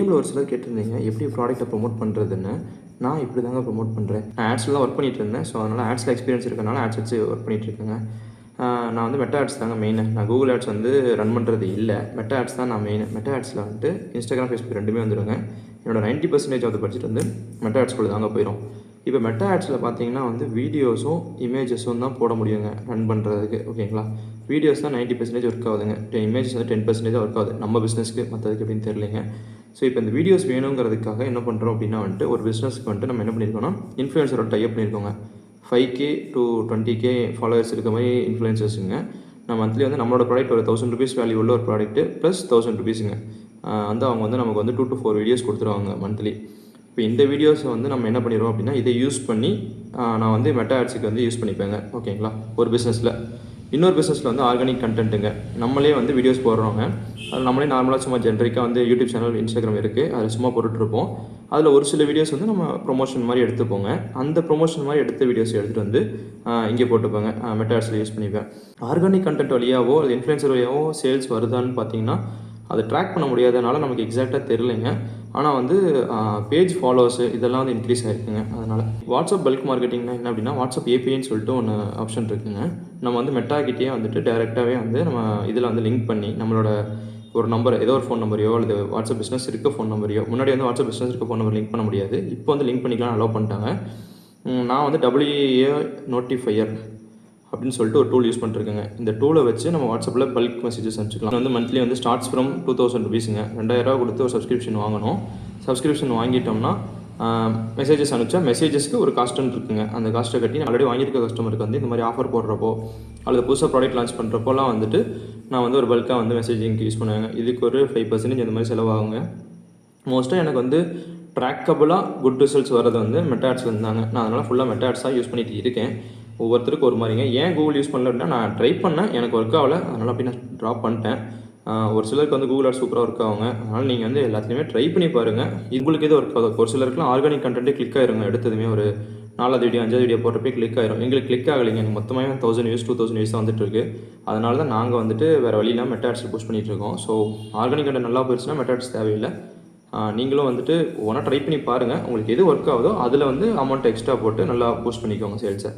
டிஎம்ல ஒரு சிலர் கேட்டிருந்தீங்க எப்படி ப்ராடக்ட்டை ப்ரொமோட் பண்ணுறதுன்னு. நான் இப்படி தாங்க ப்ரொமோட் பண்ணுறேன். நான் ஆட்ஸில் தான் ஒர்க் பண்ணிட்டு இருந்தேன். ஸோ அதனால் ஆட்ஸில் எக்ஸ்பீரியன்ஸ் இருக்கனால ஆட்ஸ் வச்சு ஒர்க் பண்ணிகிட்டு இருக்கேங்க. நான் வந்து மெட்டா ஆட்ஸ் தாங்க மெயின். நான் கூகுள் ஆட்ஸ் வந்து ரன் பண்ணுறது இல்லை. மெட்டா ஆட்ஸ் தான் நான் மெயின். மெட்டா ஆட்ஸில் வந்துட்டு இன்ஸ்டாகிராம், ஃபேஸ்புக் ரெண்டுமே வந்துடுங்க. என்னோட 90% ஆஃப் த பட்ஜெட் வந்து மெட்டா ஆட்ஸ்குள்ளே தாங்க போயிடும். இப்போ மெட்டா ஆட்ஸில் பார்த்தீங்கன்னா வந்து வீடியோஸும் இமேஜஸும் தான் போட முடியுங்க ரன் பண்ணுறதுக்கு. ஓகேங்களா? வீடியோஸ் தான் 90% ஒர்க் ஆகுதுங்க. இமேஜஸ் வந்து 10% ஒர்க் ஆகுது நம்ம பிஸ்னஸ்க்கு. மற்றதுக்கு எப்படின்னு தெரியலைங்க. ஸோ இப்போ இந்த வீடியோஸ் வேணுங்கிறதுக்காக என்ன பண்ணுறோம் அப்படின்னா வந்துட்டு ஒரு பிஸ்னஸ்க்கு வந்துட்டு நம்ம என்ன பண்ணியிருக்கோம்னா இன்ஃப்ளூயன்சரோட டைப் பண்ணியிருக்கோங்க. 5K to 20K ஃபாலோவர்ஸ் இருக்க மாதிரி இன்ஃப்ளூயன்சர்ஸுங்க. நான் மந்த்லி வந்து நம்மளோட ப்ராடக்ட் ஒரு ₹1000 வேல்யூ உள்ள ஒரு ப்ராடக்ட்டு ப்ளஸ் ₹1000 வந்து அவங்க வந்து நமக்கு வந்து 2 to 4 வீடியோஸ் கொடுத்துருவாங்க மந்த்லி. இப்போ இந்த வீடியோஸை வந்து நம்ம என்ன பண்ணிடுவோம் அப்படின்னா இதை யூஸ் பண்ணி நான் வந்து மெட்டா ஆட்ஸுக்கு வந்து யூஸ் பண்ணிப்பேங்க. ஓகேங்களா? ஒரு பிஸ்னஸில். இன்னொரு பிஸ்னஸில் வந்து ஆர்கானிக் கண்டென்ட்டுங்க. நம்மளே வந்து வீடியோஸ் போடுறோங்க. அதில் நம்மளே நார்மலாக சும்மா ஜென்ரிக்காக வந்து யூடியூப் சேனல், இன்ஸ்டாகிராம் இருக்குது. அதில் சும்மா போட்டுட்ருப்போம். அதில் ஒரு சில வீடியோஸ் வந்து நம்ம ப்ரொமோஷன் மாதிரி எடுத்துப்போங்க. அந்த ப்ரொமோஷன் மாதிரி எடுத்த வீடியோஸ் எடுத்துகிட்டு வந்து இங்கே போட்டுப்போங்க. மெட்டா ஆட்ஸில் யூஸ் பண்ணிப்பேன். ஆர்கானிக் கண்டென்ட் வழியாவோ அது இன்ஃப்ளூயன்சர் வழியாவோ சேல்ஸ் வருதான்னு பார்த்தீங்கன்னா அதை ட்ராக் பண்ண முடியாதனால நமக்கு எக்ஸாக்டாக தெரியலைங்க. ஆனால் வந்து பேஜ் ஃபாலோவர்ஸு இதெல்லாம் வந்து இன்க்ரீஸ் ஆகிருக்குங்க. அதனால் வாட்ஸ்அப் பல்க் மார்க்கெட்டிங்னா என்ன அப்படின்னா வாட்ஸ்அப் ஏபிஐன்னு சொல்லிட்டு ஒன்று ஆப்ஷன் இருக்குங்க. நம்ம வந்து மெட்டாக்கிட்டே வந்துட்டு டேரெக்டாகவே வந்து நம்ம இதில் வந்து லிங்க் பண்ணி நம்மளோட ஒரு நம்பர், ஏதோ ஒரு ஃபோன் நம்பரையோ அல்லது வாட்ஸ்அப் பிஸ்னஸ் இருக்க ஃபோன் நம்பரையோ, முன்னாடி வந்து வாட்ஸ்அப் பிஸ்னஸ் இருக்க ஃபோன் நம்பர் லிங்க் பண்ண முடியாது. இப்போ வந்து லிங்க் பண்ணிக்கலாம் அலோவ் பண்ணிட்டாங்க. நான் வந்து WA நோட்டிஃபையர் அப்படின்னு சொல்லிட்டு ஒரு டூல் யூஸ் பண்ணிருக்கேங்க. இந்த டூலை வச்சு நம்ம வாட்ஸ்அப்பில் பல்க் மெசேஜஸ் அனுப்பிச்சிக்கலாம். வந்து மந்த்லி வந்து ஸ்டார்ட்ஸ் ஃப்ரம் ₹2000ங்க. ₹2000 கொடுத்து ஒரு சப்ஸ்கிரிப்ஷன் வாங்கணும். சப்ஸ்கிரிப்ஷன் வாங்கிட்டோம்னா மெசேஜஸ் அனுப்பிச்சா மெசேஜஸ்க்கு ஒரு காஸ்ட்டுன்னு இருக்குங்க. அந்த காஸ்ட்டை கட்டி ஆல்ரெடி வாங்கியிருக்க கஸ்டமருக்கு வந்து இந்த மாதிரி ஆஃபர் போடுறப்போ அல்லது புதுசாக ப்ராடக்ட் லான்ச் பண்ணுறப்போலாம் வந்துட்டு நான் வந்து ஒரு பல்காக வந்து மெசேஜிங்க்கு யூஸ் பண்ணுவேங்க. இதுக்கு ஒரு 5% இந்த மாதிரி செலவாகுங்க. மோஸ்ட்டாக எனக்கு வந்து ட்ராக்கபுளாக குட் ரிசல்ட்ஸ் வரது வந்து மெட்டா ஆட்ஸில் இருந்தாங்க. நான் அதனால் ஃபுல்லாக மெட்டா ஆட்ஸாக யூஸ் பண்ணிட்டு இருக்கேன். ஒவ்வொருத்தருக்கு ஒரு மாதிரிங்க. ஏன் கூகுள் யூஸ் பண்ணல அப்படின்னா நான் ட்ரை பண்ணேன், எனக்கு ஒர்க் ஆகலை. அதனால் அப்படி நான் ட்ராப் பண்ணிட்டேன். ஒரு சிலருக்கு வந்து கூகுள் ஆட்ஸ் சூப்பராக ஒர்க் ஆகுங்க. அதனால் நீங்கள் வந்து எல்லாத்துலேயுமே ட்ரை பண்ணி பாருங்கள். உங்களுக்கு எது ஒர்க் ஆகும். ஒரு சிலருக்குலாம் ஆர்கானிக் கண்டென்ட்டே கிளிக் ஆயிருங்க. எடுத்ததுமே ஒரு 4வது வீடியோ 5வது வீடியோ போடுறப்பே கிளிக் ஆயிரும். எங்களுக்கு கிளிக் ஆகலைங்க. எனக்கு மொத்தமாக 1000 வியூஸ் 2000 வியூஸ் தான் வந்துட்டுருக்கு. அதனால தான் நாங்கள் வந்துட்டு வேறு வழியிலாம் மெட்டா ஆட்ஸில் புஷ் பண்ணிகிட்ருக்கோம். ஸோ ஆர்கானிக் கண்டென்ட் நல்லா போயிடுச்சுன்னா மெட்டா ஆட்ஸ் தேவையில்லை. நீங்களும் வந்துட்டு ஒன்றா ட்ரை பண்ணி பாருங்கள். உங்களுக்கு எது ஒர்க் ஆகுதோ அதில் வந்து அமௌண்ட் எக்ஸ்ட்ரா போட்டு நல்லா பூஸ்ட் பண்ணிக்கோங்க சேல்ஸை.